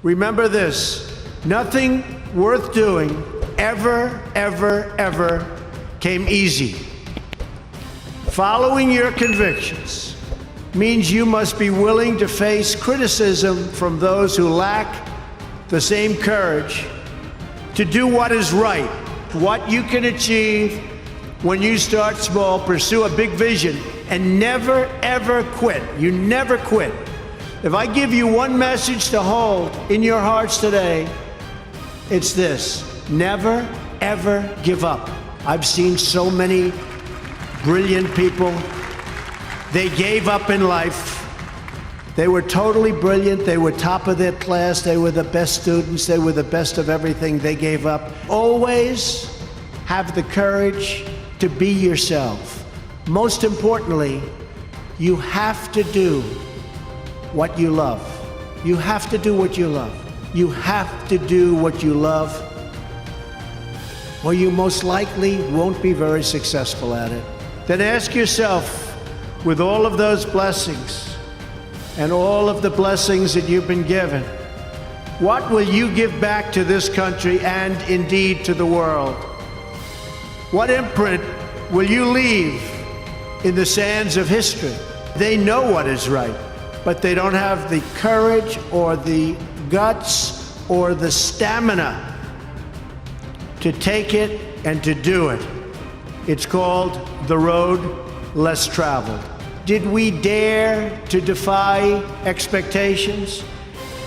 Remember this, nothing worth doing ever came easy. Following your convictions means you must be willing to face criticism from those who lack the same courage to do what is right. What you can achieve when you start small, pursue a big vision, and never ever quit. You never quit. If I give you one message to hold in your hearts today, it's this: never ever give up. I've seen so many brilliant people, they gave up in life. They were totally brilliant, they were top of their class, they were the best students, they were the best of everything, they gave up. Always have the courage to be yourself. Most importantly, you have to do what you love. You have to do what you love. You have to do what you love, or you most likely won't be very successful at it. Then ask yourself, with all of those blessings and all of the blessings that you've been given, what will you give back to this country and indeed to the world? What imprint will you leave in the sands of history? They know what is right, but they don't have the courage or the guts or the stamina to take it and to do it. It's called the road less traveled. Did we dare to defy expectations?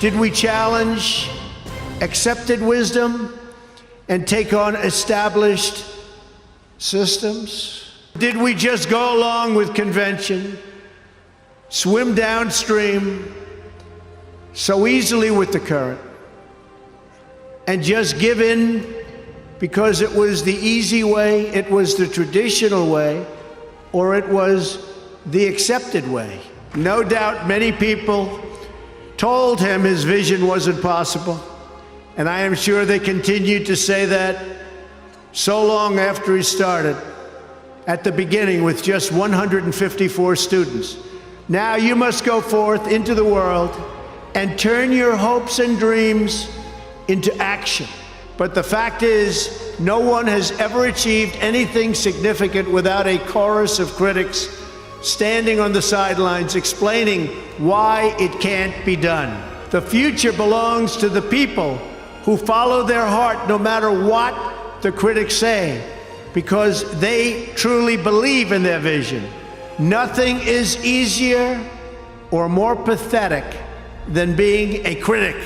Did we challenge accepted wisdom and take on established systems? Did we just go along with convention, swim downstream so easily with the current, and just give in because it was the easy way, it was the traditional way, or it was the accepted way? No doubt many people told him his vision wasn't possible, and I am sure they continued to say that so long after he started, at the beginning with just 154 students. Now you must go forth into the world and turn your hopes and dreams into action. But the fact is, no one has ever achieved anything significant without a chorus of critics standing on the sidelines explaining why it can't be done. The future belongs to the people who follow their heart no matter what the critics say, because they truly believe in their vision. Nothing is easier or more pathetic than being a critic,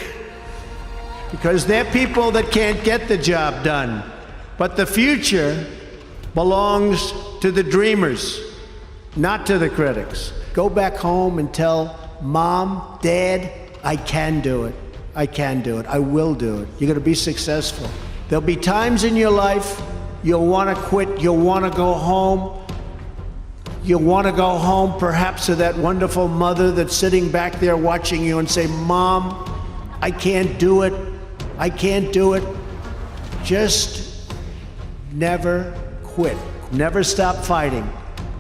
because they're people that can't get the job done. But the future belongs to the dreamers, not to the critics. Go back home and tell Mom, Dad, I can do it. I can do it. I will do it. You're going to be successful. There'll be times in your life you'll want to quit, you'll want to go home. You'll want to go home perhaps to that wonderful mother that's sitting back there watching you and say, Mom, I can't do it. I can't do it. Just never quit. Never stop fighting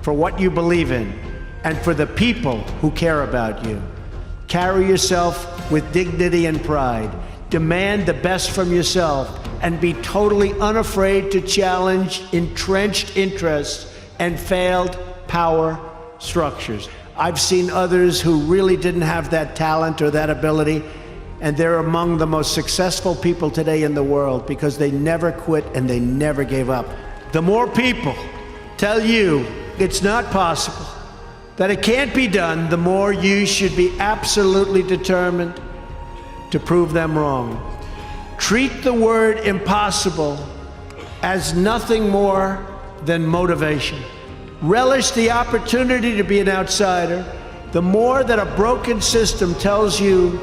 for what you believe in and for the people who care about you. Carry yourself with dignity and pride. Demand the best from yourself and be totally unafraid to challenge entrenched interests and failed power structures. I've seen others who really didn't have that talent or that ability, and they're among the most successful people today in the world because they never quit and they never gave up. The more people tell you it's not possible, that it can't be done, the more you should be absolutely determined to prove them wrong. Treat the word impossible as nothing more than motivation. Relish the opportunity to be an outsider. The more that a broken system tells you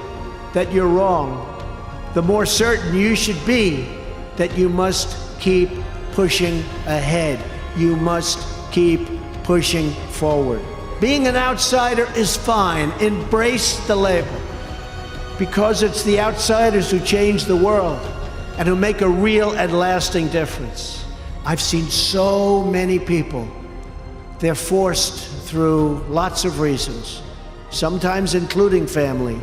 that you're wrong, the more certain you should be that you must keep pushing ahead. You must keep pushing forward. Being an outsider is fine. Embrace the label, because it's the outsiders who change the world and who make a real and lasting difference. I've seen so many people, they're forced through lots of reasons, sometimes including family,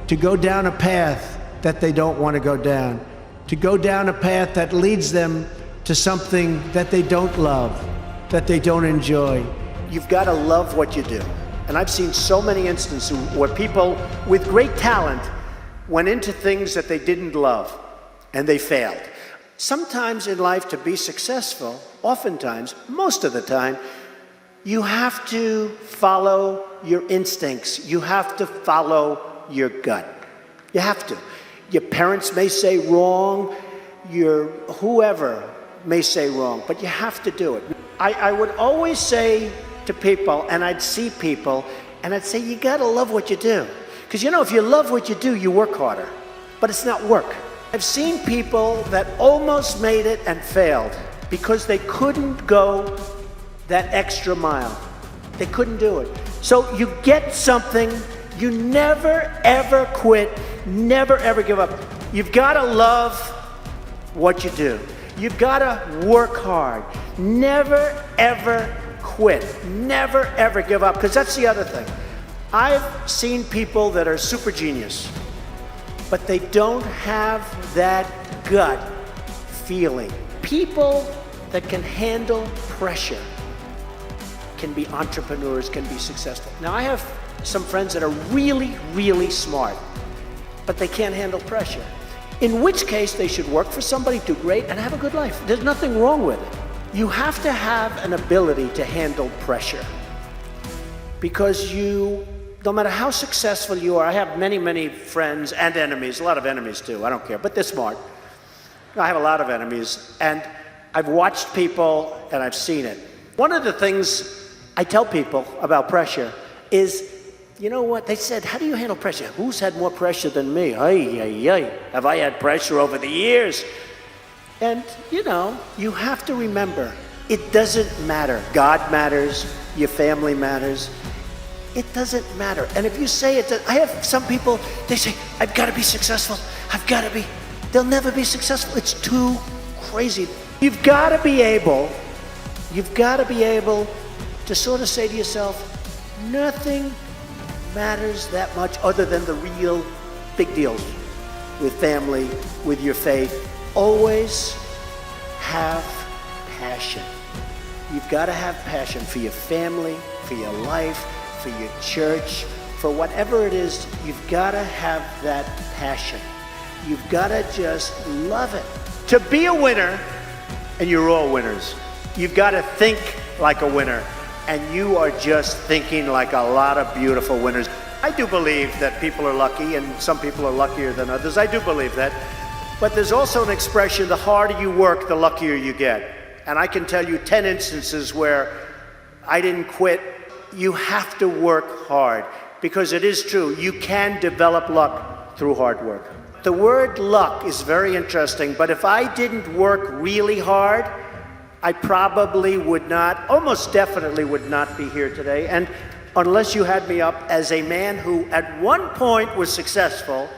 to go down a path that they don't want to go down, to go down a path that leads them to something that they don't love, that they don't enjoy. You've got to love what you do. And I've seen so many instances where people with great talent went into things that they didn't love, and they failed. Sometimes in life, to be successful, oftentimes, most of the time, you have to follow your instincts. You have to follow your gut. You have to. Your parents may say wrong, your whoever may say wrong, but you have to do it. I would always say to people, and I'd see people, and I'd say, you gotta love what you do. Because you know, if you love what you do, you work harder, but it's not work. I've seen people that almost made it and failed because they couldn't go that extra mile. They couldn't do it. So you get something, you never ever quit, never ever give up. You've gotta love what you do. You've gotta work hard. Never ever quit. Never ever give up, because that's the other thing. I've seen people that are super genius, but they don't have that gut feeling. People that can handle pressure can be entrepreneurs, can be successful. Now, I have some friends that are really, really smart, but they can't handle pressure. In which case, they should work for somebody, do great, and have a good life. There's nothing wrong with it. You have to have an ability to handle pressure, because no matter how successful you are, I have many, many friends and enemies, a lot of enemies too, I don't care, but they're smart. I have a lot of enemies, and I've watched people and I've seen it. One of the things I tell people about pressure is, you know what, they said, how do you handle pressure? Who's had more pressure than me? Have I had pressure over the years? And you know, you have to remember, it doesn't matter. God matters, your family matters. It doesn't matter. And if you say it, I have some people, they say, I've got to be successful. I've got to be. They'll never be successful. It's too crazy. You've got to be able to sort of say to yourself, nothing matters that much other than the real big deals with family, with your faith. Always have passion. You've got to have passion for your family, for your life, for your church, for whatever it is. You've got to have that passion. You've got to just love it. To be a winner, and you're all winners, you've got to think like a winner, and you are just thinking like a lot of beautiful winners. I do believe that people are lucky, and some people are luckier than others. I do believe that. But there's also an expression, the harder you work, the luckier you get. And I can tell you 10 instances where I didn't quit. You have to work hard, because it is true, you can develop luck through hard work. The word luck is very interesting, but if I didn't work really hard, I probably would not, almost definitely would not be here today. And unless you had me up as a man who at one point was successful,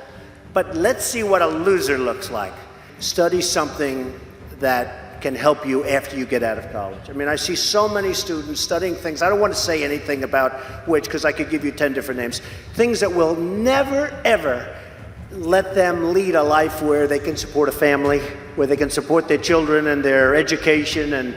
but let's see what a loser looks like. Study something that can help you after you get out of college. I mean, I see so many students studying things, I don't want to say anything about which, because I could give you 10 different names, things that will never, ever let them lead a life where they can support a family, where they can support their children and their education and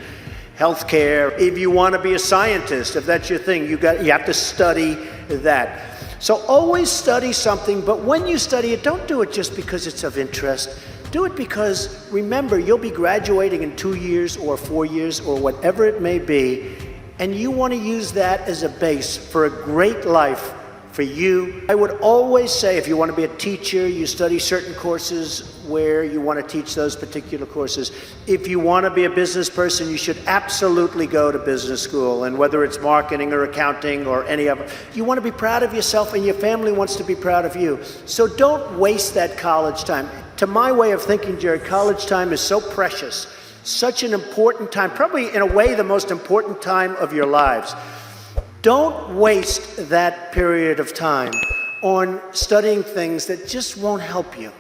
health care. If you want to be a scientist, if that's your thing, you have to study that. So always study something, but when you study it, don't do it just because it's of interest. Do it because, remember, you'll be graduating in 2 years or 4 years or whatever it may be, and you want to use that as a base for a great life for you. I would always say, if you want to be a teacher, you study certain courses where you want to teach those particular courses. If you want to be a business person, you should absolutely go to business school, and whether it's marketing or accounting or any of it, you want to be proud of yourself, and your family wants to be proud of you. So don't waste that college time. To my way of thinking, Jerry, college time is so precious, such an important time, probably in a way the most important time of your lives. Don't waste that period of time on studying things that just won't help you.